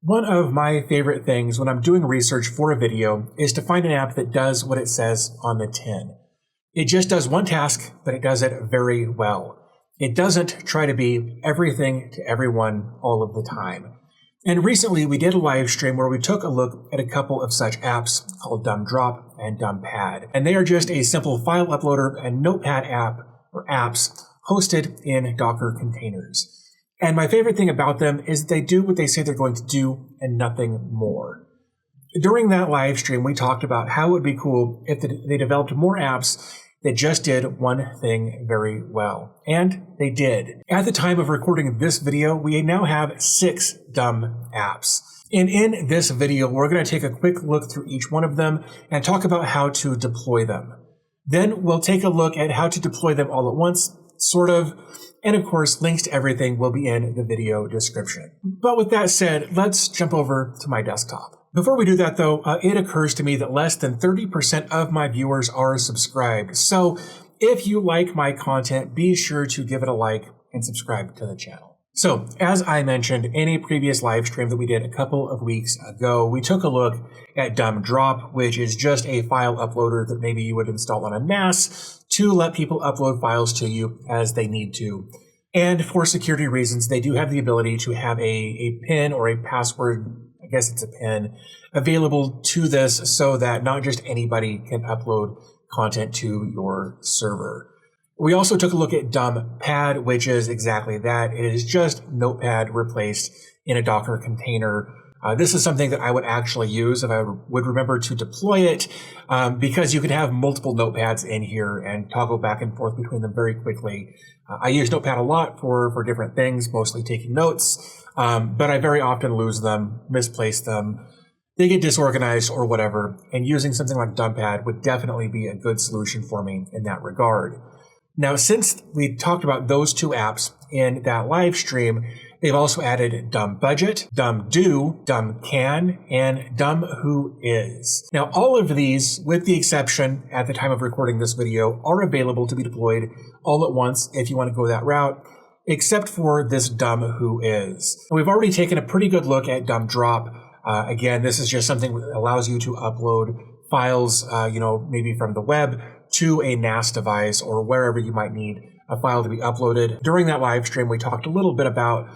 One of my favorite things when I'm doing research for a video is to find an app that does what it says on the tin. It just does one task, but it does it very well. It doesn't try to be everything to everyone all of the time. And recently we did a live stream where we took a look at a couple of such apps called DumbDrop and DumbPad. And they are just a simple file uploader and notepad app or apps hosted in Docker containers. And my favorite thing about them is they do what they say they're going to do and nothing more. During that live stream, we talked about how it would be cool if they developed more apps that just did one thing very well. And they did. At the time of recording this video, we now have 6 dumb apps. And in this video, we're going to take a quick look through each one of them and talk about how to deploy them. Then we'll take a look at how to deploy them all at once, sort of. And of course, links to everything will be in the video description. But with that said, let's jump over to my desktop. Before we do that though, it occurs to me that less than 30% of my viewers are subscribed. So if you like my content, be sure to give it a like and subscribe to the channel. So as I mentioned in a previous live stream that we did a couple of weeks ago, we took a look at DumbDrop, which is just a file uploader that maybe you would install on a NAS to let people upload files to you as they need to. And for security reasons, they do have the ability to have a PIN or a password, I guess it's a PIN, available to this so that not just anybody can upload content to your server. We also took a look at DumbPad, which is exactly that. It is just Notepad replaced in a Docker container. This is something that I would actually use if I would remember to deploy it, because you can have multiple notepads in here and toggle back and forth between them very quickly. I use Notepad a lot for different things, mostly taking notes, but I very often lose them, misplace them. They get disorganized or whatever, and using something like DumbPad would definitely be a good solution for me in that regard. Now, since we talked about those 2 apps in that live stream, they've also added DumbBudget, DumbDo, DumbCan, and DumbWhois. Now, all of these, with the exception at the time of recording this video, are available to be deployed all at once if you want to go that route, except for this DumbWhois. We've already taken a pretty good look at DumbDrop. Again, this is just something that allows you to upload files, maybe from the web to a NAS device or wherever you might need a file to be uploaded. During that live stream, we talked a little bit about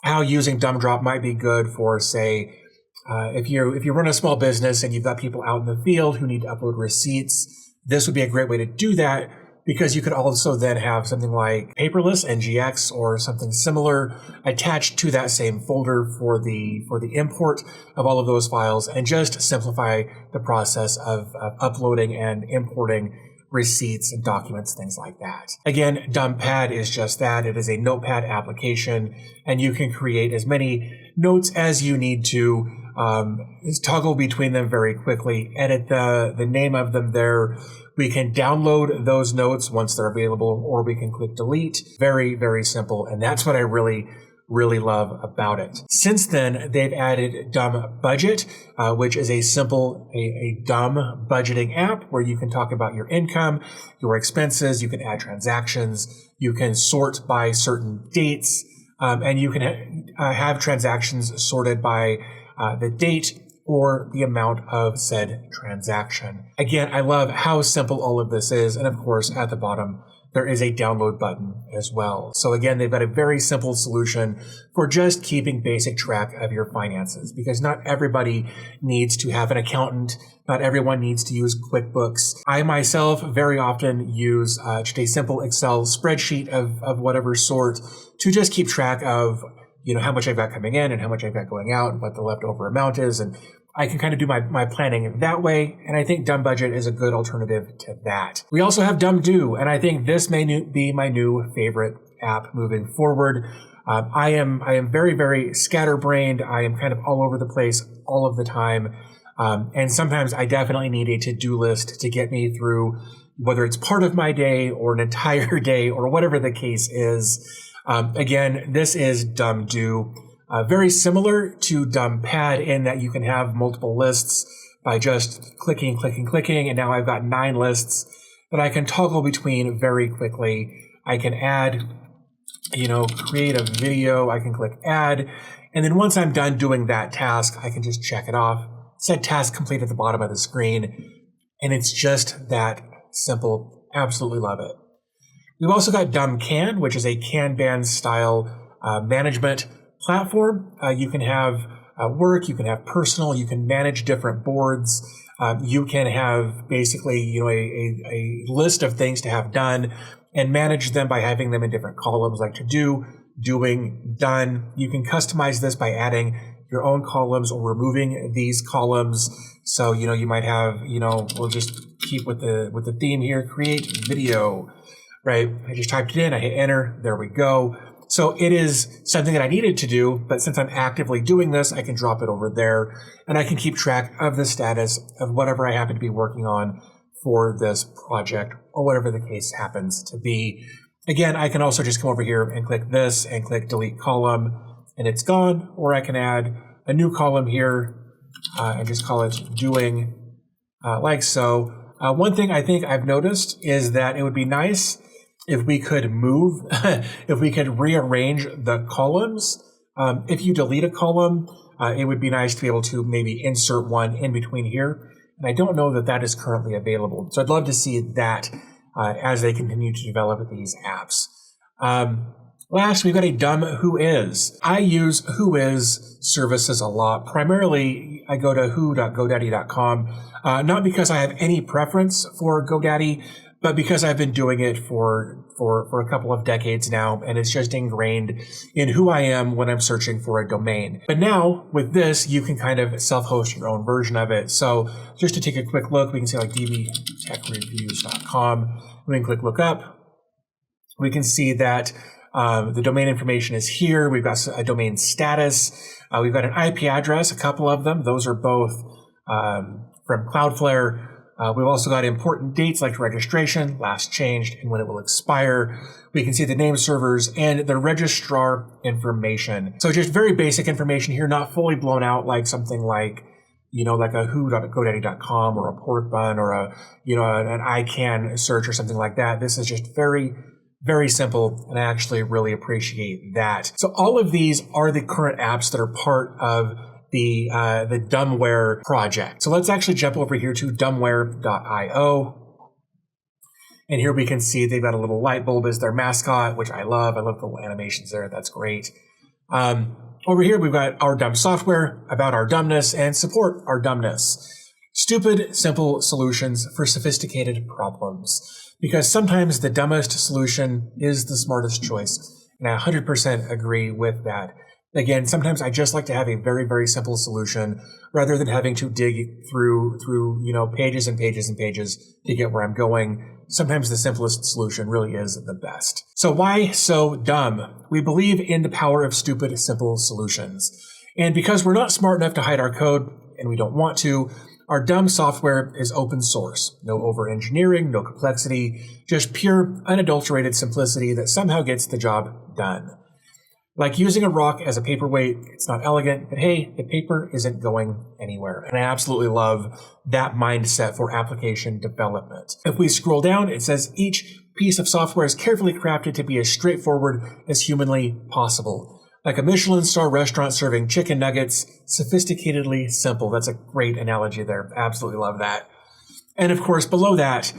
how using DumbDrop might be good for, say, if you run a small business and you've got people out in the field who need to upload receipts, this would be a great way to do that, because you could also then have something like paperless NGX or something similar attached to that same folder for the import of all of those files, and just simplify the process of uploading and importing receipts and documents, things like that. Again, DumbPad is just that. It is a notepad application, and you can create as many notes as you need to, toggle between them very quickly, edit the name of them there. We can download those notes once they're available, or we can click delete. Very, very simple, and that's what I really love about it. Since then, they've added DumbBudget, which is a simple, a dumb budgeting app where you can talk about your income, your expenses, you can add transactions, you can sort by certain dates, and you can have transactions sorted by the date or the amount of said transaction. Again, I love how simple all of this is, and of course, at the bottom, there is a download button as well. So again, they've got a very simple solution for just keeping basic track of your finances, because not everybody needs to have an accountant. Not everyone needs to use QuickBooks. I myself very often use just a simple Excel spreadsheet of whatever sort to just keep track of, how much I've got coming in and how much I've got going out and what the leftover amount is. And I can kind of do my planning that way, and I think DumbBudget is a good alternative to that. We also have DumbDo, and I think this may be my new favorite app moving forward. I am very, very scatterbrained. I am kind of all over the place all of the time, and sometimes I definitely need a to-do list to get me through, whether it's part of my day or an entire day or whatever the case is. Again, this is DumbDo. Very similar to DumbPad in that you can have multiple lists by just clicking, and now I've got 9 lists that I can toggle between very quickly. I can add, create a video, I can click add, And then once I'm done doing that task, I can just check it off. It said task complete at the bottom of the screen. And it's just that simple. Absolutely love it. We've also got DumbCan, which is a Kanban style management platform. You can have work, you can have personal, you can manage different boards. You can have basically, a list of things to have done and manage them by having them in different columns like to do, doing, done. You can customize this by adding your own columns or removing these columns. So, you might have, we'll just keep with the theme here, create video, right? I just typed it in, I hit enter, there we go. So it is something that I needed to do, but since I'm actively doing this, I can drop it over there and I can keep track of the status of whatever I happen to be working on for this project or whatever the case happens to be. Again, I can also just come over here and click this and click delete column and it's gone, or I can add a new column here and just call it doing like so. One thing I think I've noticed is that it would be nice if we could move, if we could rearrange the columns. If you delete a column, it would be nice to be able to maybe insert one in between here. And I don't know that that is currently available. So I'd love to see that as they continue to develop these apps. Last, we've got a dumb whois. I use whois services a lot. Primarily, I go to who.godaddy.com, not because I have any preference for GoDaddy, but because I've been doing it for a couple of decades now, and it's just ingrained in who I am when I'm searching for a domain. But now, with this, you can kind of self-host your own version of it. So just to take a quick look, we can see like dbtechreviews.com. We can click look up. We can see that the domain information is here. We've got a domain status. We've got an IP address, a couple of them. Those are both from Cloudflare. We've also got important dates like registration, last changed, and when it will expire. We can see the name servers and the registrar information. So just very basic information here, not fully blown out like something like, like a who.godaddy.com or a pork bun or an ICANN search or something like that. This is just very, very simple, and I actually really appreciate that. So all of these are the current apps that are part of the DumbWare project. So let's actually jump over here to dumbware.io. And here we can see they've got a little light bulb as their mascot, which I love. I love the little animations there. That's great. Over here, we've got our dumb software, about our dumbness, and support our dumbness. Stupid, simple solutions for sophisticated problems. Because sometimes the dumbest solution is the smartest choice. And I 100% agree with that. Again, sometimes I just like to have a very, very simple solution rather than having to dig through pages and pages and pages to get where I'm going. Sometimes the simplest solution really is the best. So why so dumb? We believe in the power of stupid, simple solutions. And because we're not smart enough to hide our code, and we don't want to, our dumb software is open source. No over-engineering, no complexity, just pure, unadulterated simplicity that somehow gets the job done. Like using a rock as a paperweight, it's not elegant, but hey, the paper isn't going anywhere. And I absolutely love that mindset for application development. If we scroll down, it says each piece of software is carefully crafted to be as straightforward as humanly possible. Like a Michelin star restaurant serving chicken nuggets, sophisticatedly simple. That's a great analogy there. Absolutely love that. And of course, below that,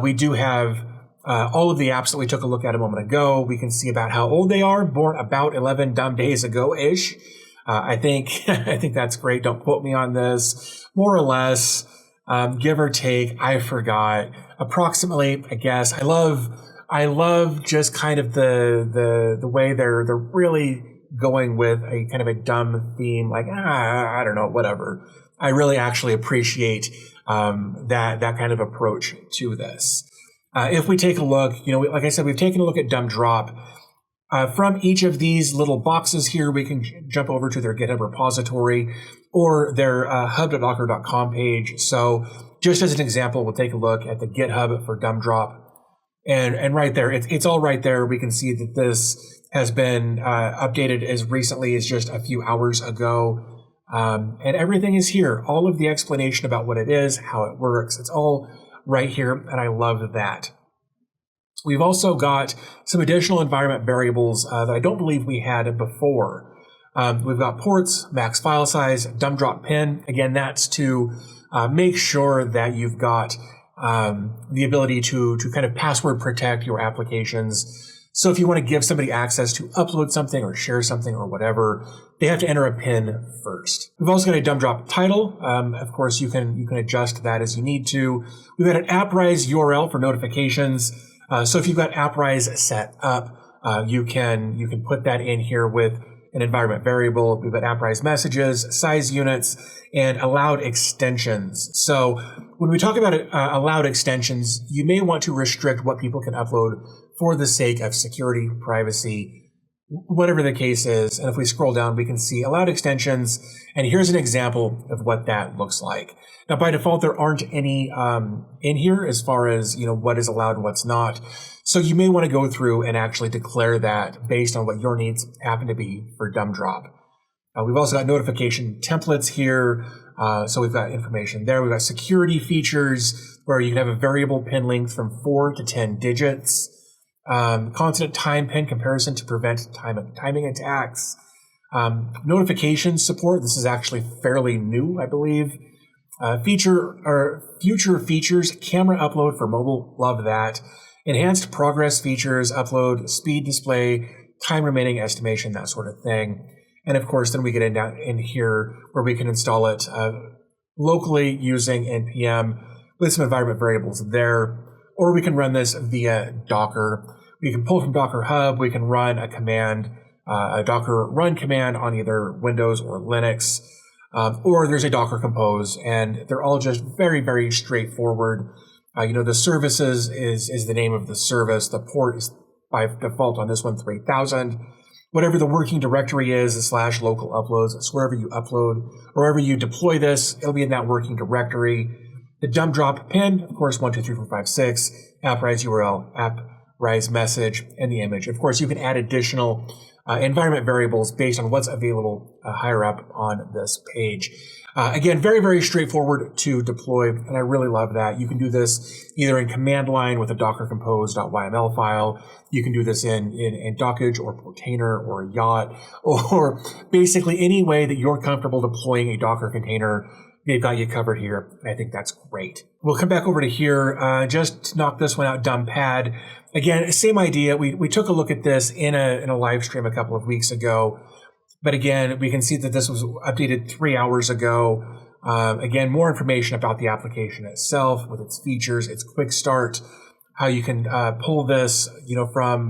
we do have all of the apps that we took a look at a moment ago. We can see about how old they are, born about 11 dumb days ago-ish. I think that's great. Don't quote me on this. More or less, give or take, I forgot. Approximately, I guess. I love just kind of the way they're really going with a kind of a dumb theme, like, I don't know, whatever. I really actually appreciate that kind of approach to this. If we take a look, like I said, we've taken a look at DumbDrop. From each of these little boxes here, we can jump over to their GitHub repository or their hub.docker.com page. So just as an example, we'll take a look at the GitHub for DumbDrop. And right there, it's all right there. We can see that this has been updated as recently as just a few hours ago. And everything is here. All of the explanation about what it is, how it works, it's all right here, and I love that. We've also got some additional environment variables that I don't believe we had before. We've got ports, max file size, dumb drop pin. Again, that's to make sure that you've got the ability to kind of password protect your applications. So if you want to give somebody access to upload something or share something or whatever, they have to enter a PIN first. We've also got a dumb drop title. Of course, you can adjust that as you need to. We've got an AppRise URL for notifications. So if you've got AppRise set up, you can put that in here with an environment variable. We've got AppRise messages, size units, and allowed extensions. So when we talk about allowed extensions, you may want to restrict what people can upload for the sake of security, privacy, whatever the case is. And if we scroll down, we can see allowed extensions. And here's an example of what that looks like. Now, by default, there aren't any in here as far as what is allowed and what's not. So you may want to go through and actually declare that based on what your needs happen to be for dumb drop. We've also got notification templates here. So we've got information there. We've got security features where you can have a variable pin length from 4 to 10 digits. Constant time pin comparison to prevent timing attacks. Notification support. This is actually fairly new, I believe. Future features, camera upload for mobile. Love that. Enhanced progress features, upload, speed display, time remaining estimation, that sort of thing. And of course, then we get in here where we can install it locally using NPM with some environment variables there. Or we can run this via Docker. We can pull from Docker Hub. We can run a command, a Docker run command on either Windows or Linux. Or there's a Docker Compose, and they're all just very, very straightforward. The services is the name of the service. The port is by default on this one 3000. Whatever the working directory is / local uploads. It's wherever you upload, wherever you deploy this, it'll be in that working directory. The dumb drop pin, of course, 1, 2, 3, 4, 5, 6, AppRise URL, AppRise message, and the image. Of course, you can add additional environment variables based on what's available higher up on this page. Again, very, very straightforward to deploy, and I really love that. You can do this either in command line with a docker compose.yml file. You can do this in Dockage or Portainer or a Yacht, or basically any way that you're comfortable deploying a Docker container. They've got you covered here. I think that's great. We'll come back over to here. Just knock this one out, DumbPad. Again, same idea. We took a look at this in a live stream a couple of weeks ago. But again, we can see that this was updated 3 hours ago. Again, more information about the application itself with its features, its quick start, how you can pull this, from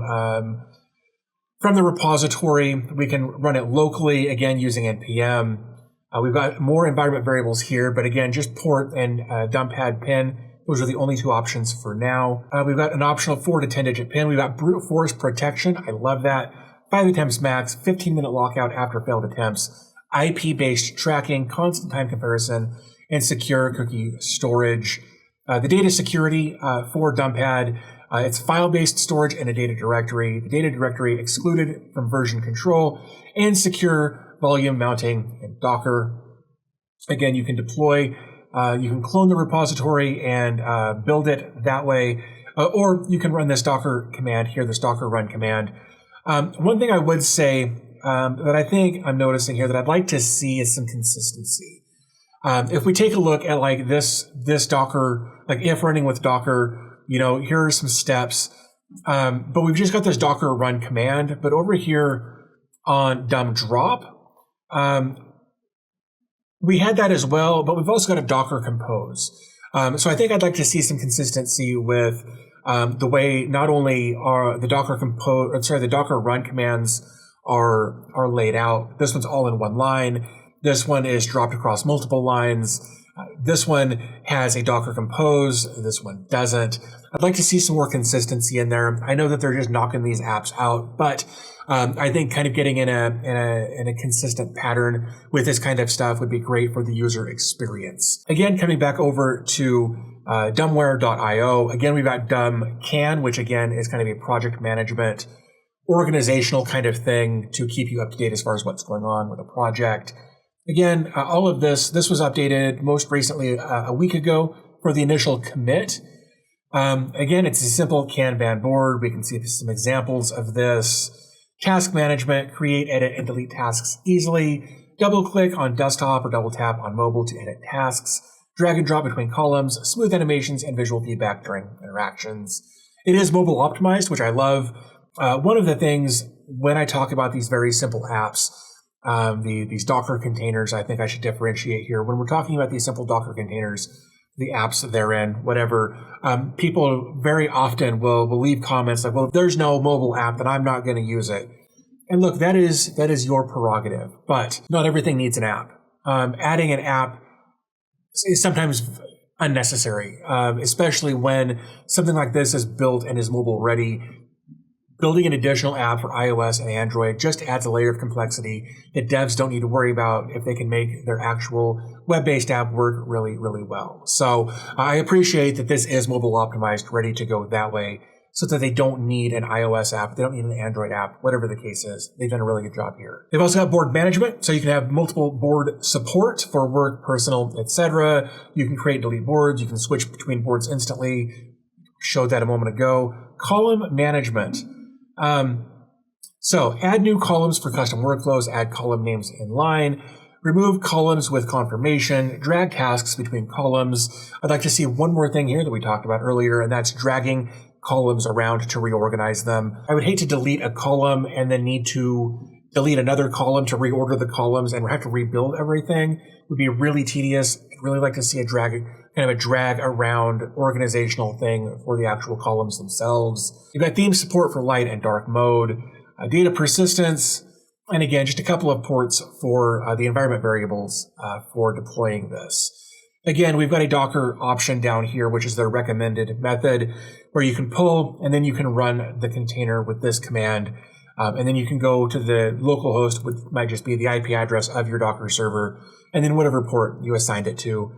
the repository. We can run it locally, again, using NPM. We've got more environment variables here, but again, just port and DumbPad pin. Those are the only two options for now. We've got an optional 4 to 10 digit pin. We've got brute force protection. I love that. 5 attempts max, 15-minute lockout after failed attempts, IP-based tracking, constant time comparison, and secure cookie storage. The data security for DumbPad, it's file-based storage in a data directory. The data directory excluded from version control, and secure volume mounting in Docker. Again, you can deploy, you can clone the repository and build it that way, or you can run this Docker command here, this Docker run command. One thing I would say that I think I'm noticing here that I'd like to see is some consistency. If we take a look at like this Docker, like if running with Docker, here are some steps, but we've just got this Docker run command. But over here on dumb drop, we had that as well, but we've also got a Docker compose. So I think I'd like to see some consistency with the way not only are the the Docker run commands are laid out. This one's all in one line. This one is dropped across multiple lines. This one has a Docker compose. This one doesn't. I'd like to see some more consistency in there. I know that they're just knocking these apps out, but I think kind of getting in a consistent pattern with this kind of stuff would be great for the user experience. Again, coming back over to DumbWare.io. Again, we've got DumbCan, which again is kind of a project management, organizational kind of thing to keep you up to date as far as what's going on with a project. Again, all of this was updated most recently a week ago for the initial commit. Again, it's a simple Kanban board. We can see some examples of this. Task management, create, edit, and delete tasks easily. Double click on desktop or double tap on mobile to edit tasks. Drag and drop between columns, smooth animations, and visual feedback during interactions. It is mobile optimized, which I love. One of the things when I talk about these very simple apps, these Docker containers, I think I should differentiate here. When we're talking about these simple Docker containers, the apps therein, whatever, people very often will leave comments like, well, if there's no mobile app, then I'm not going to use it. And look, that is your prerogative, but not everything needs an app. Adding an app is sometimes unnecessary, especially when something like this is built and is mobile ready. Building an additional app for iOS and Android just adds a layer of complexity that devs don't need to worry about if they can make their actual web-based app work really, really well. So I appreciate that this is mobile optimized, ready to go that way, so that they don't need an iOS app, they don't need an Android app, whatever the case is. They've done a really good job here. They've also got board management, so you can have multiple board support for work, personal, etc. You can create and delete boards. You can switch between boards instantly. Showed that a moment ago. Column management. So add new columns for custom workflows, add column names in line, remove columns with confirmation, drag tasks between columns. I'd like to see one more thing here that we talked about earlier, and that's dragging columns around to reorganize them. I would hate to delete a column and then need to delete another column to reorder the columns and have to rebuild everything. It would be really tedious. I'd really like to see a drag around organizational thing for the actual columns themselves. You've got theme support for light and dark mode, data persistence, and again, just a couple of ports for the environment variables for deploying this. Again, we've got a Docker option down here, which is their recommended method, where you can pull and then you can run the container with this command. And then you can go to the local host, which might just be the IP address of your Docker server, and then whatever port you assigned it to.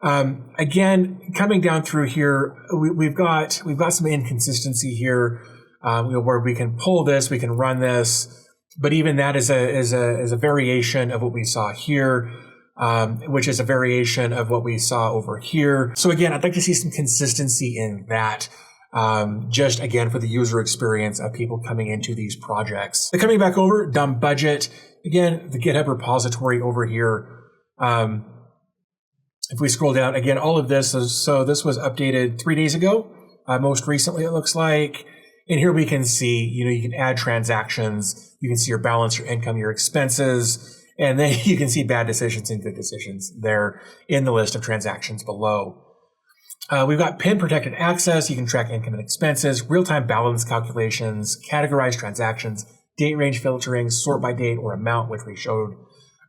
Again, coming down through here, we've got some inconsistency here, where we can pull this, we can run this, but even that is a variation of what we saw here, which is a variation of what we saw over here. So again, I'd like to see some consistency in that. Just again for the user experience of people coming into these projects. But coming back over, dumb budget. Again, the GitHub repository over here. If we scroll down, again, all of this is, so this was updated 3 days ago. Most recently, it looks like. And here we can see, you can add transactions. You can see your balance, your income, your expenses. And then you can see bad decisions and good decisions there in the list of transactions below. We've got PIN protected access. You can track income and expenses, real-time balance calculations, categorize transactions, date range filtering, sort by date or amount, which we showed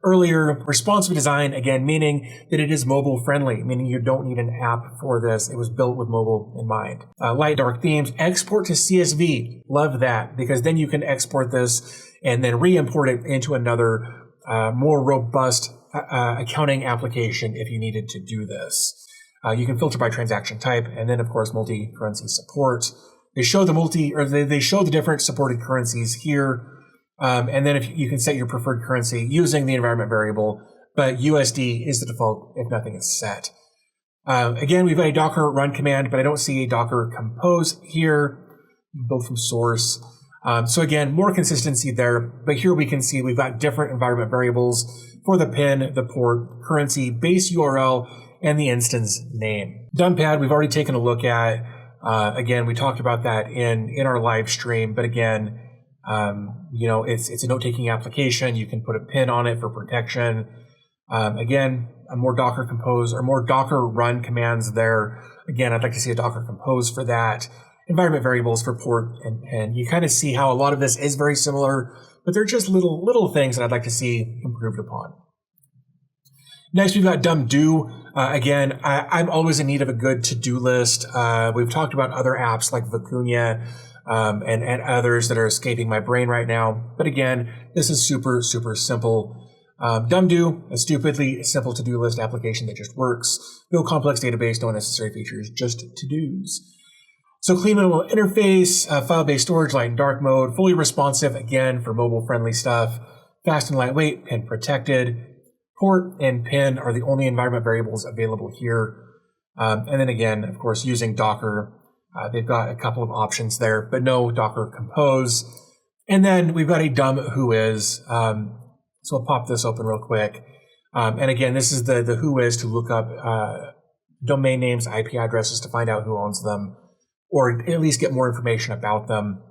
earlier. Responsive design, again, meaning that it is mobile friendly, meaning you don't need an app for this. It was built with mobile in mind. Light, dark themes, export to CSV. Love that, because then you can export this and then re-import it into another more robust accounting application if you needed to do this. You can filter by transaction type, and then of course multi-currency support. They show they show the different supported currencies here, and then if you can set your preferred currency using the environment variable, but USD is the default if nothing is set. Again, we've got a Docker run command, but I don't see a Docker compose here. Build from source. So again, more consistency there, but here we can see we've got different environment variables for the PIN, the port, currency, base URL, and the instance name. Dumppad, we've already taken a look at. Again, we talked about that in our live stream, but again, it's a note-taking application. You can put a pin on it for protection. Again, a more Docker compose or more Docker run commands there. Again, I'd like to see a Docker compose for that. Environment variables for port and pin. You kind of see how a lot of this is very similar, but they're just little things that I'd like to see improved upon. Next, we've got DumbDo. Again, I'm always in need of a good to-do list. We've talked about other apps like Vicuña and others that are escaping my brain right now. But again, this is super, super simple. DumbDo, a stupidly simple to-do list application that just works. No complex database, no unnecessary features, just to-dos. So clean minimal interface, file-based storage, light and dark mode, fully responsive, again, for mobile-friendly stuff. Fast and lightweight, pin protected. Port and pin are the only environment variables available here. And then again, of course, using Docker, they've got a couple of options there, but no Docker compose. And then we've got a dumb who is. So we'll pop this open real quick. And again, this is the who is to look up domain names, IP addresses to find out who owns them, or at least get more information about them.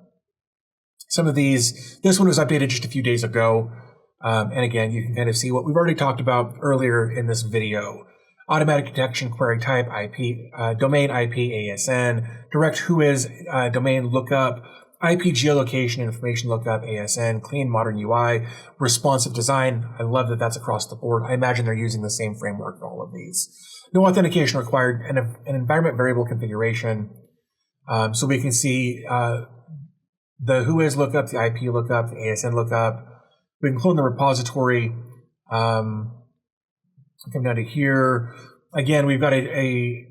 Some of these, this one was updated just a few days ago. And again, you can kind of see what we've already talked about earlier in this video. Automatic detection, query type, IP, domain IP, ASN, direct who is, domain lookup, IP geolocation, information lookup, ASN, clean modern UI, responsive design. I love that that's across the board. I imagine they're using the same framework for all of these. No authentication required, and an environment variable configuration. So we can see the who is lookup, the IP lookup, the ASN lookup. We can clone the repository. Come down to here. Again, we've got an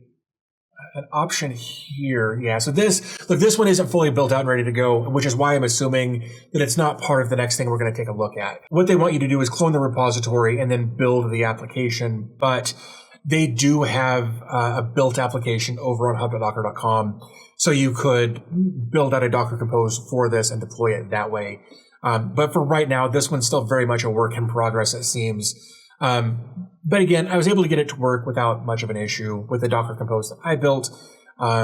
option here. Yeah, so this one isn't fully built out and ready to go, which is why I'm assuming that it's not part of the next thing we're going to take a look at. What they want you to do is clone the repository and then build the application, but they do have a built application over on hub.docker.com, so you could build out a Docker Compose for this and deploy it that way. But for right now, this one's still very much a work in progress, it seems. But again, I was able to get it to work without much of an issue with the Docker Compose that I built,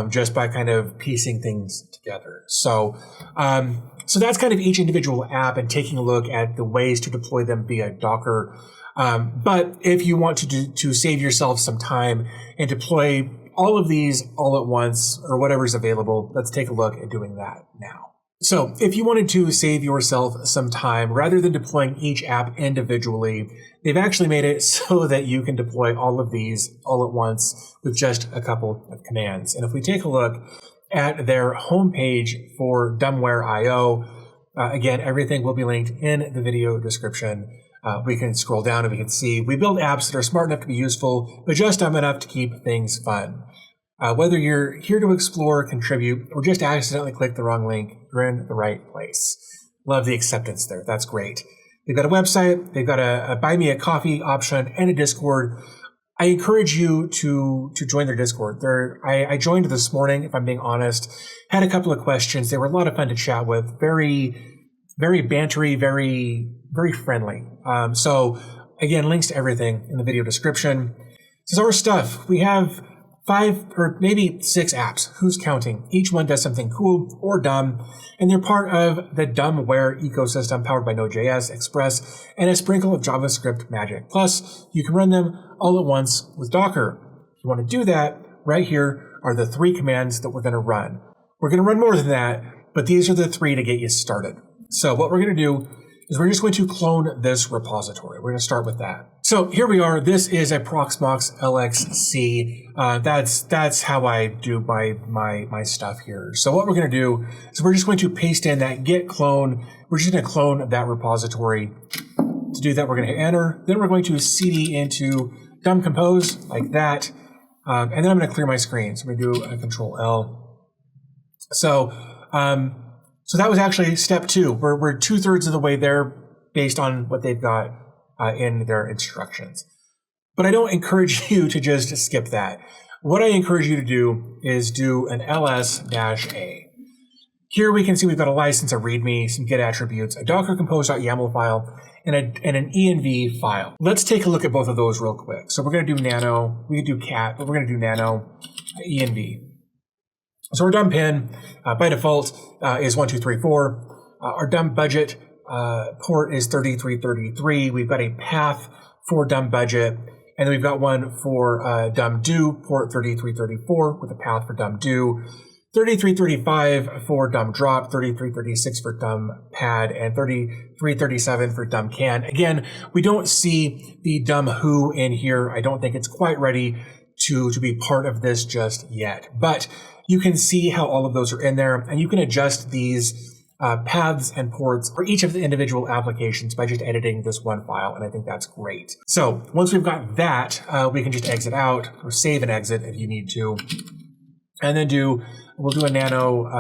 just by kind of piecing things together. So that's kind of each individual app and taking a look at the ways to deploy them via Docker. But if you want to save yourself some time and deploy all of these all at once or whatever's available, let's take a look at doing that now. So if you wanted to save yourself some time, rather than deploying each app individually, they've actually made it so that you can deploy all of these all at once with just a couple of commands. And if we take a look at their homepage for DumbWare.io, again, everything will be linked in the video description. We can scroll down and we can see we build apps that are smart enough to be useful, but just dumb enough to keep things fun. Whether you're here to explore, contribute, or just accidentally click the wrong link, you're in the right place. Love the acceptance there. That's great. They've got a website, they've got a buy me a coffee option, and a Discord. I encourage you to join their Discord. I joined this morning, if I'm being honest, had a couple of questions. They were a lot of fun to chat with. Very, very bantery, very, very friendly. So again, links to everything in the video description. This is our stuff. We have 5 or maybe 6 apps. Who's counting? Each one does something cool or dumb, and they're part of the DumbWare ecosystem powered by Node.js, Express, and a sprinkle of JavaScript magic. Plus, you can run them all at once with Docker. If you want to do that, right here are the 3 commands that we're going to run. We're going to run more than that, but these are the 3 to get you started. So what we're going to do is we're just going to clone this repository. We're going to start with that. So here we are. This is a Proxmox LXC. That's how I do my stuff here. So what we're going to do is we're just going to paste in that git clone. We're just going to clone that repository. To do that, we're going to hit enter. Then we're going to cd into dumb compose like that. And then I'm going to clear my screen. So I'm going to do a Control L. So that was actually step 2. We're 2/3 of the way there based on what they've got in their instructions. But I don't encourage you to just skip that. What I encourage you to do is do an ls-a. Here we can see we've got a license, a readme, some git attributes, a docker compose.yaml file, and an env file. Let's take a look at both of those real quick. So we're going to do nano, we can do cat, but we're going to do nano env. So our dumb pin by default is 1234. Our dumb budget port is 3333. We've got a path for dumb budget, and then we've got one for dumb do port 3334 with a path for dumb do, 3335 for dumb drop, 3336 for dumb pad, and 3337 for dumb can. Again, we don't see the dumb who in here. I don't think it's quite ready to be part of this just yet, but you can see how all of those are in there, and you can adjust these paths and ports for each of the individual applications by just editing this one file, and I think that's great. So once we've got that, we can just exit out or save and exit if you need to, and then we'll do a nano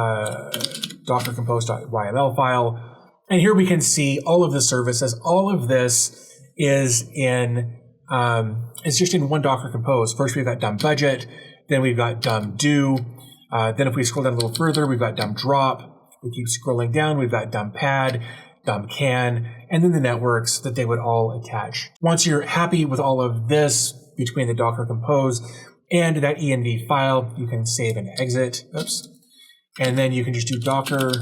docker compose.yml file, and here we can see all of the services. All of this is in it's just in one Docker Compose. First we've got dumb budget, then we've got dumb do. Then if we scroll down a little further, we've got dumb drop, We keep scrolling down. We've got notepad, can, and then the networks that they would all attach. Once you're happy with all of this between the Docker Compose and that env file, you can save and exit. Oops. And then you can just do Docker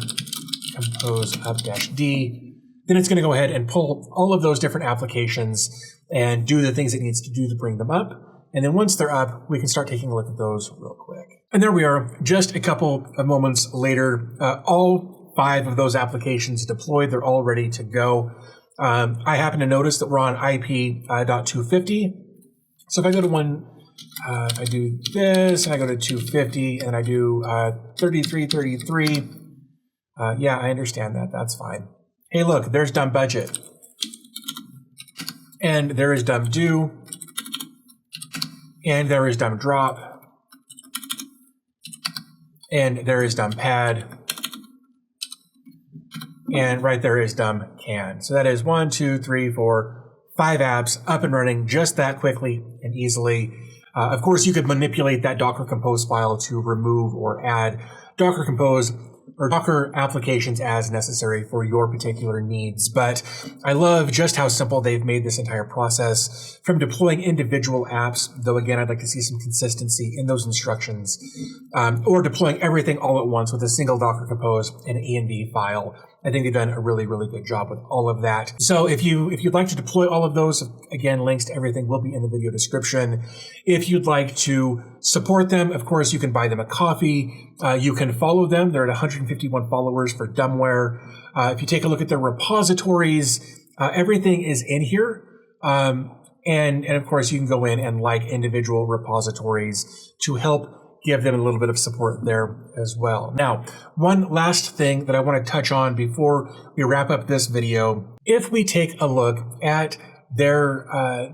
Compose up-d. Then it's going to go ahead and pull all of those different applications and do the things it needs to do to bring them up. And then once they're up, we can start taking a look at those real quick. And there we are, just a couple of moments later, all 5 of those applications deployed. They're all ready to go. I happen to notice that we're on IP .250. So if I go to I do this, and I go to 250, and I do 3333. Yeah, I understand that. That's fine. Hey, look, there's dumb budget. And there is dumb do. And there is dumb drop. And there is dumb pad. And right there is dumb can. So that is 1, 2, 3, 4, 5 apps up and running just that quickly and easily. Of course, you could manipulate that Docker Compose file to remove or add Docker Compose or Docker applications as necessary for your particular needs. But I love just how simple they've made this entire process from deploying individual apps, though again, I'd like to see some consistency in those instructions, or deploying everything all at once with a single Docker Compose and env file. I think they've done a really, really good job with all of that. So if you'd like to deploy all of those, again, links to everything will be in the video description. If you'd like to support them, of course, you can buy them a coffee. You can follow them. They're at 151 followers for DumbWare. If you take a look at their repositories, everything is in here. And of course, you can go in and like individual repositories to help give them a little bit of support there as well. Now, one last thing that I want to touch on before we wrap up this video. If we take a look at their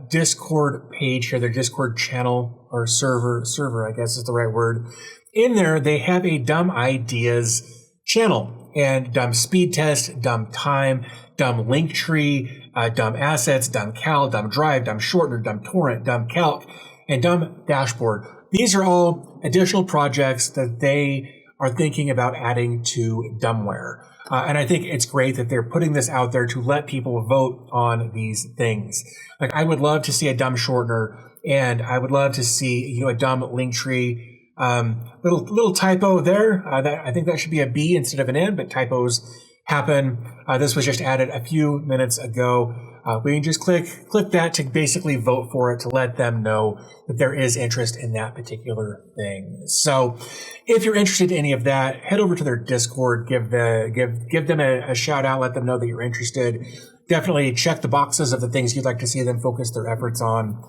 Discord page here, their Discord channel or server, I guess is the right word. In there, they have a dumb ideas channel and dumb speed test, dumb time, dumb link tree, dumb assets, dumb cal, dumb drive, dumb shortener, dumb torrent, dumb calc, and dumb dashboard. These are all additional projects that they are thinking about adding to DumbWare. And I think it's great that they're putting this out there to let people vote on these things. Like, I would love to see a dumb shortener, and I would love to see, a dumb link tree. Little typo there. I think that should be a B instead of an N, but typos happen. This was just added a few minutes ago. We can just click that to basically vote for it, to let them know that there is interest in that particular thing. So if you're interested in any of that, head over to their Discord, give them a shout out, let them know that you're interested. Definitely check the boxes of the things you'd like to see them focus their efforts on,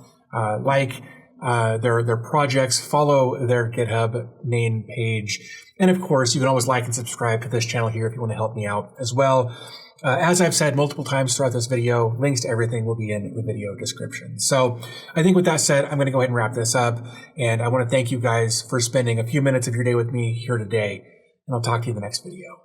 like their projects, follow their GitHub main page. And of course, you can always like and subscribe to this channel here if you want to help me out as well. As I've said multiple times throughout this video, links to everything will be in the video description. So I think with that said, I'm going to go ahead and wrap this up. And I want to thank you guys for spending a few minutes of your day with me here today. And I'll talk to you in the next video.